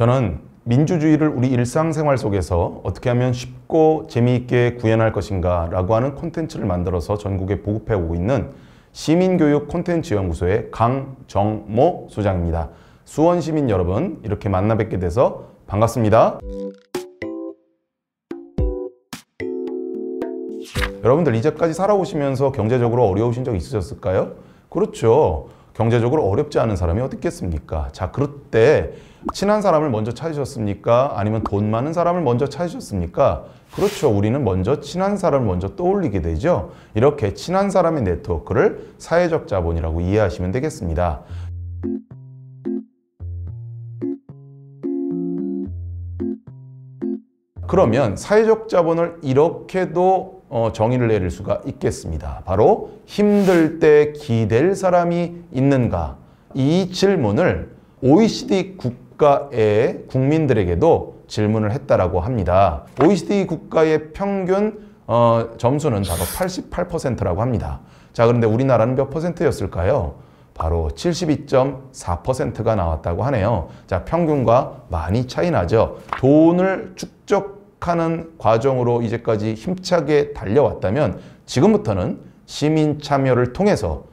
저는 민주주의를 우리 일상생활 속에서 어떻게 하면 쉽고 재미있게 구현할 것인가 라고 하는 콘텐츠를 만들어서 전국에 보급해 오고 있는 시민교육 콘텐츠 연구소의 강정모 소장입니다. 수원 시민 여러분, 이렇게 만나 뵙게 돼서 반갑습니다. 여러분들 이제까지 살아오시면서 경제적으로 어려우신 적 있으셨을까요? 그렇죠. 경제적으로 어렵지 않은 사람이 어디 있겠습니까? 자, 그럴 때 친한 사람을 먼저 찾으셨습니까? 아니면 돈 많은 사람을 먼저 찾으셨습니까? 그렇죠. 우리는 먼저 친한 사람을 먼저 떠올리게 되죠. 이렇게 친한 사람의 네트워크를 사회적 자본이라고 이해하시면 되겠습니다. 그러면 사회적 자본을 이렇게도 정의를 내릴 수가 있겠습니다. 바로 힘들 때 기댈 사람이 있는가? 이 질문을 OECD 국가의 국민들에게도 질문을 했다라고 합니다. OECD 국가의 평균 점수는 바로 88%라고 합니다. 자, 그런데 우리나라는 몇 퍼센트였을까요? 바로 72.4%가 나왔다고 하네요. 자, 평균과 많이 차이 나죠. 돈을 축적하는 과정으로 이제까지 힘차게 달려왔다면 지금부터는 시민 참여를 통해서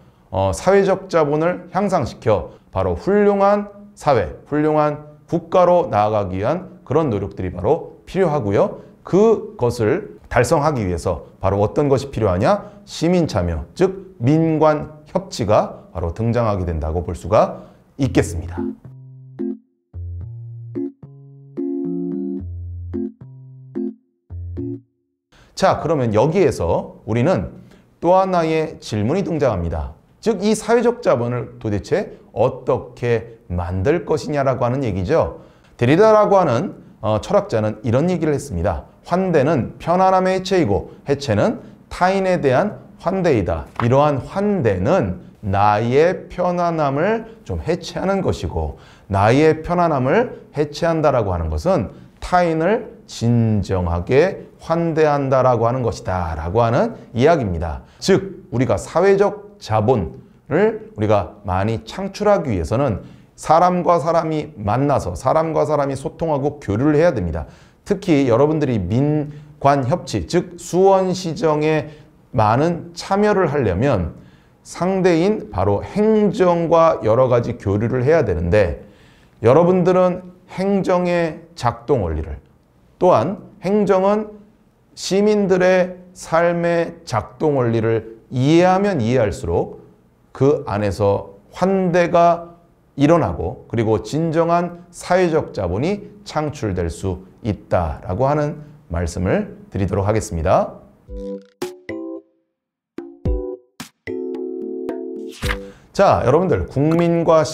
사회적 자본을 향상시켜 바로 훌륭한 사회, 훌륭한 국가로 나아가기 위한 그런 노력들이 바로 필요하고요. 그것을 달성하기 위해서 바로 어떤 것이 필요하냐? 시민 참여, 즉 민관 협치가 바로 등장하게 된다고 볼 수가 있겠습니다. 자, 그러면 여기에서 우리는 또 하나의 질문이 등장합니다. 즉, 이 사회적 자본을 도대체 어떻게 만들 것이냐라고 하는 얘기죠. 데리다라고 하는 철학자는 이런 얘기를 했습니다. 환대는 편안함의 해체이고 해체는 타인에 대한 환대이다. 이러한 환대는 나의 편안함을 좀 해체하는 것이고, 나의 편안함을 해체한다라고 하는 것은 타인을 진정하게 환대한다라고 하는 것이다 라고 하는 이야기입니다. 즉, 우리가 사회적 자본을 우리가 많이 창출하기 위해서는 사람과 사람이 만나서 사람과 사람이 소통하고 교류를 해야 됩니다. 특히 여러분들이 민관협치, 즉 수원시정에 많은 참여를 하려면 상대인 바로 행정과 여러 가지 교류를 해야 되는데, 여러분들은 행정의 작동 원리를, 또한 행정은 시민들의 삶의 작동 원리를 이해하면 이해할수록 그 안에서 환대가 일어나고, 그리고 진정한 사회적 자본이 창출될 수 있다라고 하는 말씀을 드리도록 하겠습니다. 자, 여러분들, 국민과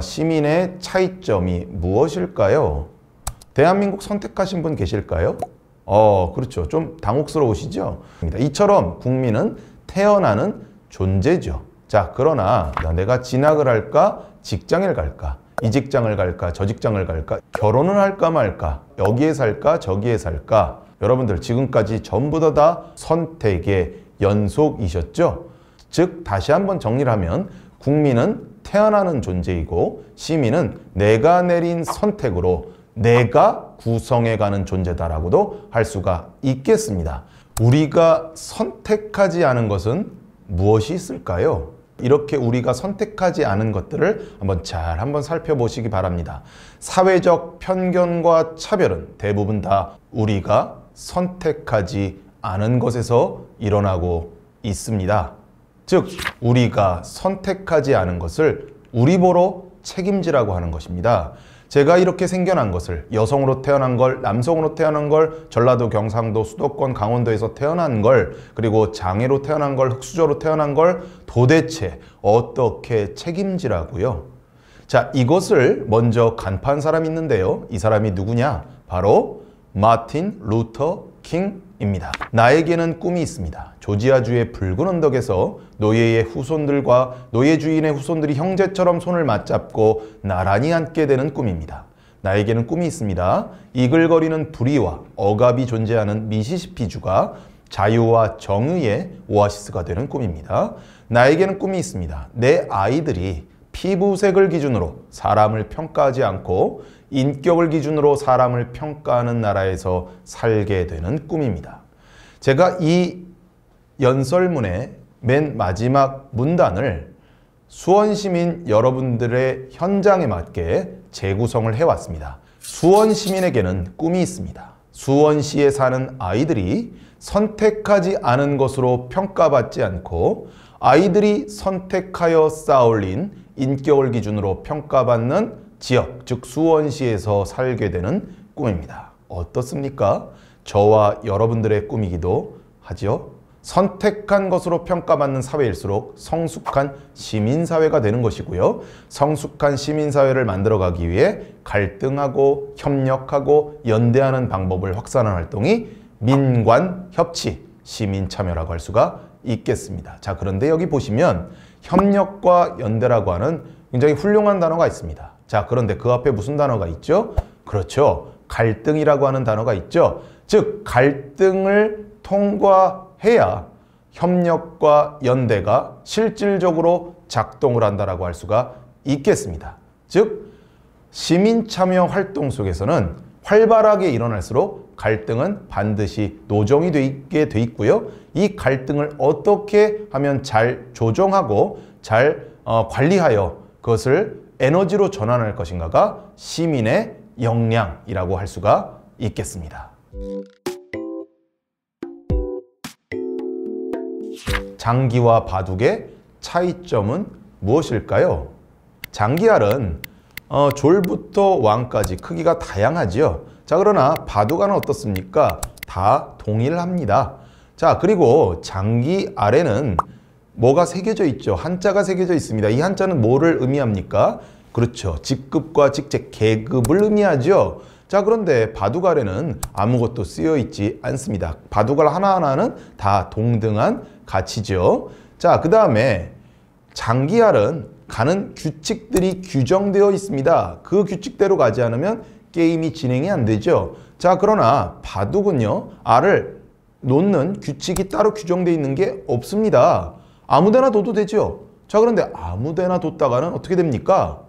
시민의 차이점이 무엇일까요? 대한민국 선택하신 분 계실까요? 그렇죠. 좀 당혹스러우시죠? 이처럼 국민은 태어나는 존재죠. 자, 그러나 내가 진학을 할까? 직장을 갈까? 이 직장을 갈까? 저 직장을 갈까? 결혼을 할까 말까? 여기에 살까? 저기에 살까? 여러분들 지금까지 전부 다 선택의 연속이셨죠? 즉, 다시 한번 정리를 하면 국민은 태어나는 존재이고 시민은 내가 내린 선택으로 내가 구성해가는 존재다라고도 할 수가 있겠습니다. 우리가 선택하지 않은 것은 무엇이 있을까요? 이렇게 우리가 선택하지 않은 것들을 한번 살펴보시기 바랍니다. 사회적 편견과 차별은 대부분 다 우리가 선택하지 않은 것에서 일어나고 있습니다. 즉, 우리가 선택하지 않은 것을 우리 보러 책임지라고 하는 것입니다. 제가 이렇게 생겨난 것을, 여성으로 태어난 걸, 남성으로 태어난 걸, 전라도, 경상도, 수도권, 강원도에서 태어난 걸, 그리고 장애로 태어난 걸, 흑수저로 태어난 걸 도대체 어떻게 책임지라고요? 자, 이것을 먼저 간파한 사람이 있는데요. 이 사람이 누구냐? 바로 마틴 루터 킹입니다. 나에게는 꿈이 있습니다. 조지아주의 붉은 언덕에서 노예의 후손들과 노예 주인의 후손들이 형제처럼 손을 맞잡고 나란히 앉게 되는 꿈입니다. 나에게는 꿈이 있습니다. 이글거리는 부리와 억압이 존재하는 미시시피주가 자유와 정의의 오아시스가 되는 꿈입니다. 나에게는 꿈이 있습니다. 내 아이들이 피부색을 기준으로 사람을 평가하지 않고 인격을 기준으로 사람을 평가하는 나라에서 살게 되는 꿈입니다. 제가 이 연설문의 맨 마지막 문단을 수원시민 여러분들의 현장에 맞게 재구성을 해왔습니다. 수원시민에게는 꿈이 있습니다. 수원시에 사는 아이들이 선택하지 않은 것으로 평가받지 않고 아이들이 선택하여 쌓아올린 인격을 기준으로 평가받는 지역, 즉 수원시에서 살게 되는 꿈입니다. 어떻습니까? 저와 여러분들의 꿈이기도 하죠. 선택한 것으로 평가받는 사회일수록 성숙한 시민사회가 되는 것이고요. 성숙한 시민사회를 만들어가기 위해 갈등하고 협력하고 연대하는 방법을 확산하는 활동이 민관협치, 시민참여라고 할 수가 있겠습니다. 자, 그런데 여기 보시면 협력과 연대라고 하는 굉장히 훌륭한 단어가 있습니다. 자, 그런데 그 앞에 무슨 단어가 있죠? 그렇죠. 갈등이라고 하는 단어가 있죠. 즉, 갈등을 통과해야 협력과 연대가 실질적으로 작동을 한다라고 할 수가 있겠습니다. 즉, 시민참여 활동 속에서는 활발하게 일어날수록 갈등은 반드시 노정이 되게 돼 있고요. 이 갈등을 어떻게 하면 잘 조정하고 잘 관리하여 그것을 에너지로 전환할 것인가가 시민의 역량이라고 할 수가 있겠습니다. 장기와 바둑의 차이점은 무엇일까요? 장기알은 졸부터 왕까지 크기가 다양하지요. 자, 그러나 바둑알은 어떻습니까? 다 동일합니다. 자, 그리고 장기알에는 뭐가 새겨져 있죠? 한자가 새겨져 있습니다. 이 한자는 뭐를 의미합니까? 그렇죠. 직급과 직책, 계급을 의미하죠. 자, 그런데 바둑알에는 아무것도 쓰여 있지 않습니다. 바둑알 하나하나는 다 동등한 가치죠. 자, 그 다음에 장기알은 가는 규칙들이 규정되어 있습니다. 그 규칙대로 가지 않으면 게임이 진행이 안 되죠. 자, 그러나 바둑은요, 알을 놓는 규칙이 따로 규정되어 있는 게 없습니다. 아무데나 둬도 되죠. 자, 그런데 아무데나 뒀다가는 어떻게 됩니까?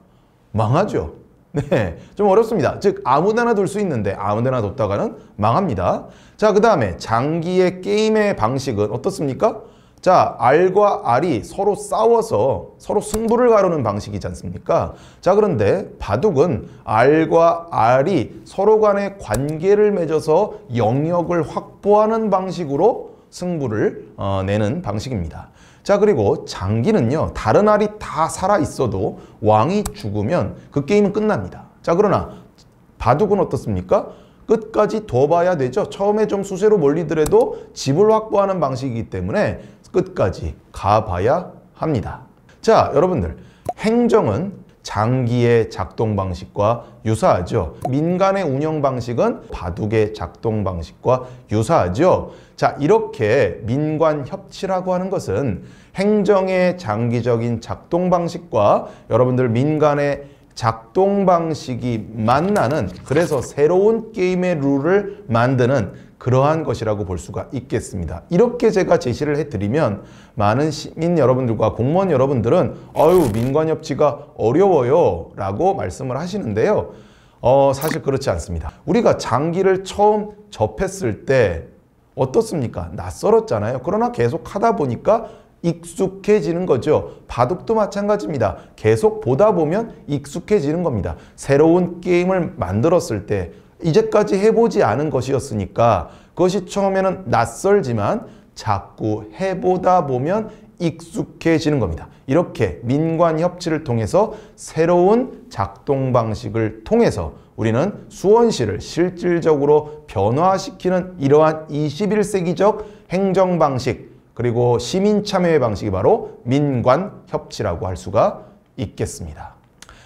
망하죠. 네, 좀 어렵습니다. 즉, 아무데나 둘 수 있는데 아무데나 뒀다가는 망합니다. 자, 그 다음에 장기의 게임의 방식은 어떻습니까? 자, 알과 알이 서로 싸워서 서로 승부를 가르는 방식이지 않습니까? 자, 그런데 바둑은 알과 알이 서로 간의 관계를 맺어서 영역을 확보하는 방식으로 승부를 내는 방식입니다. 자, 그리고 장기는요, 다른 알이 다 살아 있어도 왕이 죽으면 그 게임은 끝납니다. 자, 그러나 바둑은 어떻습니까? 끝까지 둬봐야 되죠. 처음에 좀 수세로 몰리더라도 집을 확보하는 방식이기 때문에 끝까지 가봐야 합니다. 자, 여러분들, 행정은 장기의 작동 방식과 유사하죠. 민간의 운영 방식은 바둑의 작동 방식과 유사하죠. 자, 이렇게 민관협치라고 하는 것은 행정의 장기적인 작동 방식과 여러분들 민간의 작동 방식이 만나는, 그래서 새로운 게임의 룰을 만드는 그러한 것이라고 볼 수가 있겠습니다. 이렇게 제가 제시를 해드리면 많은 시민 여러분들과 공무원 여러분들은 민관협치가 어려워요 라고 말씀을 하시는데요. 사실 그렇지 않습니다. 우리가 장기를 처음 접했을 때 어떻습니까? 낯설었잖아요. 그러나 계속 하다 보니까 익숙해지는 거죠. 바둑도 마찬가지입니다. 계속 보다 보면 익숙해지는 겁니다. 새로운 게임을 만들었을 때 이제까지 해보지 않은 것이었으니까 그것이 처음에는 낯설지만 자꾸 해보다 보면 익숙해지는 겁니다. 이렇게 민관협치를 통해서 새로운 작동 방식을 통해서 우리는 수원시를 실질적으로 변화시키는 이러한 21세기적 행정 방식, 그리고 시민 참여의 방식이 바로 민관협치라고 할 수가 있겠습니다.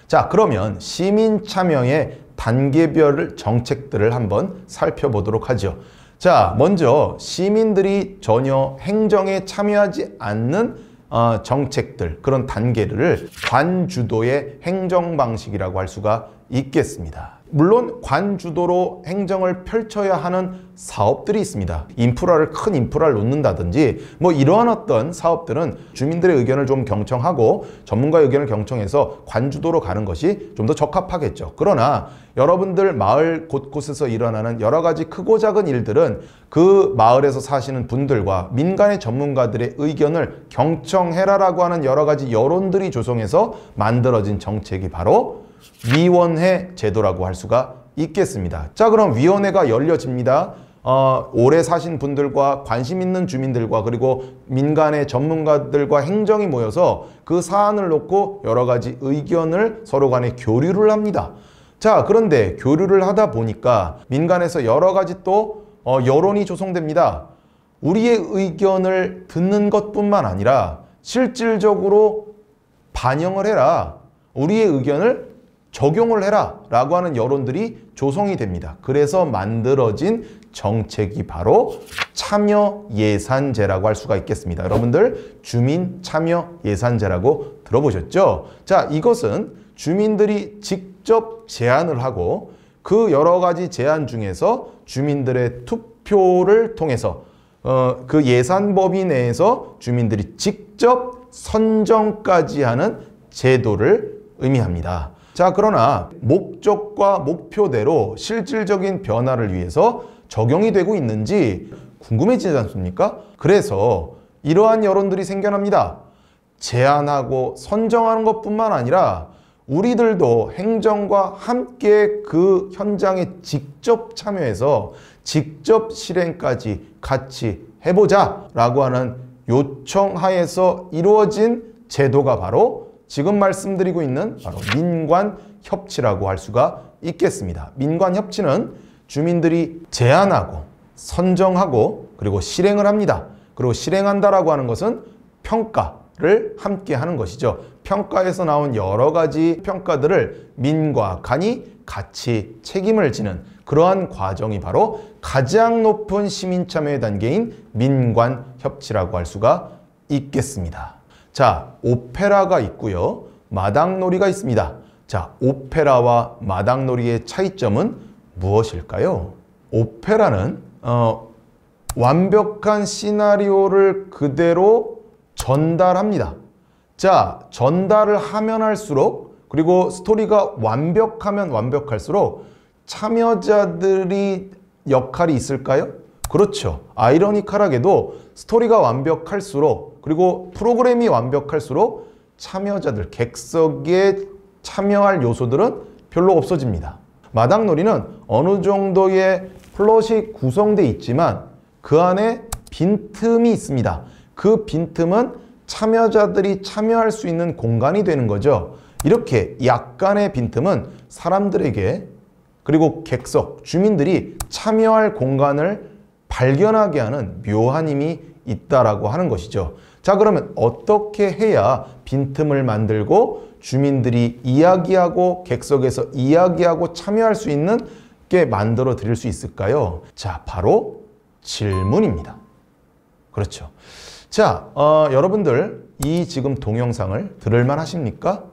자, 그러면 시민 참여의 단계별 정책들을 한번 살펴보도록 하죠. 자, 먼저 시민들이 전혀 행정에 참여하지 않는 정책들, 그런 단계를 관주도의 행정 방식이라고 할 수가 있겠습니다. 물론 관주도로 행정을 펼쳐야 하는 사업들이 있습니다. 큰 인프라를 놓는다든지 뭐 이러한 어떤 사업들은 주민들의 의견을 좀 경청하고 전문가의 의견을 경청해서 관주도로 가는 것이 좀 더 적합하겠죠. 그러나 여러분들 마을 곳곳에서 일어나는 여러 가지 크고 작은 일들은 그 마을에서 사시는 분들과 민간의 전문가들의 의견을 경청해라라고 하는 여러 가지 여론들이 조성해서 만들어진 정책이 바로 위원회 제도라고 할 수가 있겠습니다. 자, 그럼 위원회가 열려집니다. 오래 사신 분들과 관심 있는 주민들과 그리고 민간의 전문가들과 행정이 모여서 그 사안을 놓고 여러 가지 의견을 서로 간에 교류를 합니다. 자, 그런데 교류를 하다 보니까 민간에서 여러 가지 또 여론이 조성됩니다. 우리의 의견을 듣는 것뿐만 아니라 실질적으로 반영을 해라. 우리의 의견을 적용을 해라 라고 하는 여론들이 조성이 됩니다. 그래서 만들어진 정책이 바로 참여예산제라고 할 수가 있겠습니다. 여러분들 주민참여예산제라고 들어보셨죠? 자, 이것은 주민들이 직접 제안을 하고 그 여러 가지 제안 중에서 주민들의 투표를 통해서 그 예산 범위 내에서 주민들이 직접 선정까지 하는 제도를 의미합니다. 자, 그러나 목적과 목표대로 실질적인 변화를 위해서 적용이 되고 있는지 궁금해지지 않습니까? 그래서 이러한 여론들이 생겨납니다. 제안하고 선정하는 것뿐만 아니라 우리들도 행정과 함께 그 현장에 직접 참여해서 직접 실행까지 같이 해보자 라고 하는 요청하에서 이루어진 제도가 바로 지금 말씀드리고 있는 바로 민관협치라고 할 수가 있겠습니다. 민관협치는 주민들이 제안하고 선정하고 그리고 실행을 합니다. 그리고 실행한다라고 하는 것은 평가를 함께 하는 것이죠. 평가에서 나온 여러 가지 평가들을 민과 간이 같이 책임을 지는 그러한 과정이 바로 가장 높은 시민참여의 단계인 민관협치라고 할 수가 있겠습니다. 자, 오페라가 있고요. 마당놀이가 있습니다. 자, 오페라와 마당놀이의 차이점은 무엇일까요? 오페라는 완벽한 시나리오를 그대로 전달합니다. 자, 전달을 하면 할수록 그리고 스토리가 완벽하면 완벽할수록 참여자들이 역할이 있을까요? 그렇죠. 아이러니컬하게도 스토리가 완벽할수록 그리고 프로그램이 완벽할수록 참여자들, 객석에 참여할 요소들은 별로 없어집니다. 마당놀이는 어느 정도의 플롯이 구성되어 있지만 그 안에 빈틈이 있습니다. 그 빈틈은 참여자들이 참여할 수 있는 공간이 되는 거죠. 이렇게 약간의 빈틈은 사람들에게 그리고 객석, 주민들이 참여할 공간을 발견하게 하는 묘한 힘이 있다라고 하는 것이죠. 자, 그러면 어떻게 해야 빈틈을 만들고 주민들이 이야기하고 객석에서 이야기하고 참여할 수 있는 게 만들어 드릴 수 있을까요? 자, 바로 질문입니다. 그렇죠. 자, 여러분들 이 지금 동영상을 들을만 하십니까?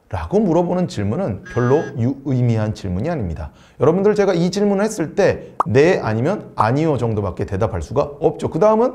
라고 물어보는 질문은 별로 유의미한 질문이 아닙니다. 여러분들 제가 이 질문을 했을 때 네 아니면 아니요 정도밖에 대답할 수가 없죠. 그 다음은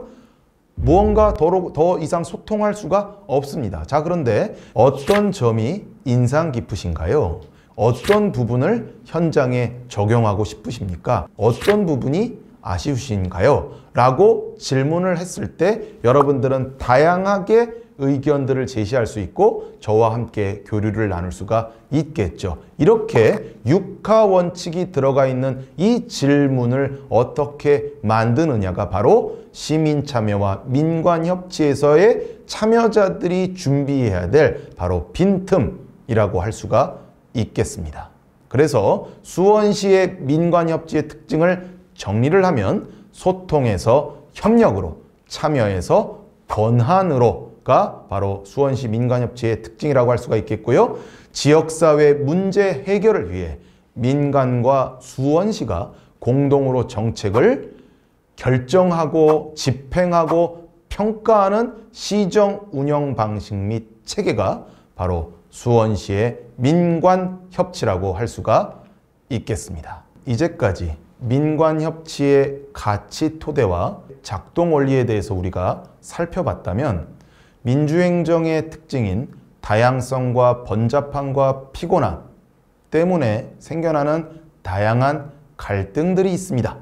무언가 더 이상 소통할 수가 없습니다. 자, 그런데 어떤 점이 인상 깊으신가요? 어떤 부분을 현장에 적용하고 싶으십니까? 어떤 부분이 아쉬우신가요? 라고 질문을 했을 때 여러분들은 다양하게 의견들을 제시할 수 있고 저와 함께 교류를 나눌 수가 있겠죠. 이렇게 육하 원칙이 들어가 있는 이 질문을 어떻게 만드느냐가 바로 시민참여와 민관협치에서의 참여자들이 준비해야 될 바로 빈틈이라고 할 수가 있겠습니다. 그래서 수원시의 민관협치의 특징을 정리를 하면 소통에서 협력으로, 참여에서 권한으로 가 바로 수원시 민관협치의 특징이라고 할 수가 있겠고요. 지역사회 문제 해결을 위해 민간과 수원시가 공동으로 정책을 결정하고 집행하고 평가하는 시정 운영 방식 및 체계가 바로 수원시의 민관협치라고 할 수가 있겠습니다. 이제까지 민관협치의 가치 토대와 작동 원리에 대해서 우리가 살펴봤다면 민주행정의 특징인 다양성과 번잡함과 피곤함 때문에 생겨나는 다양한 갈등들이 있습니다.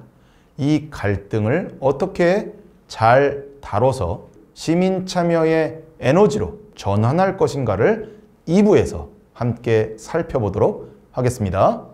이 갈등을 어떻게 잘 다뤄서 시민 참여의 에너지로 전환할 것인가를 2부에서 함께 살펴보도록 하겠습니다.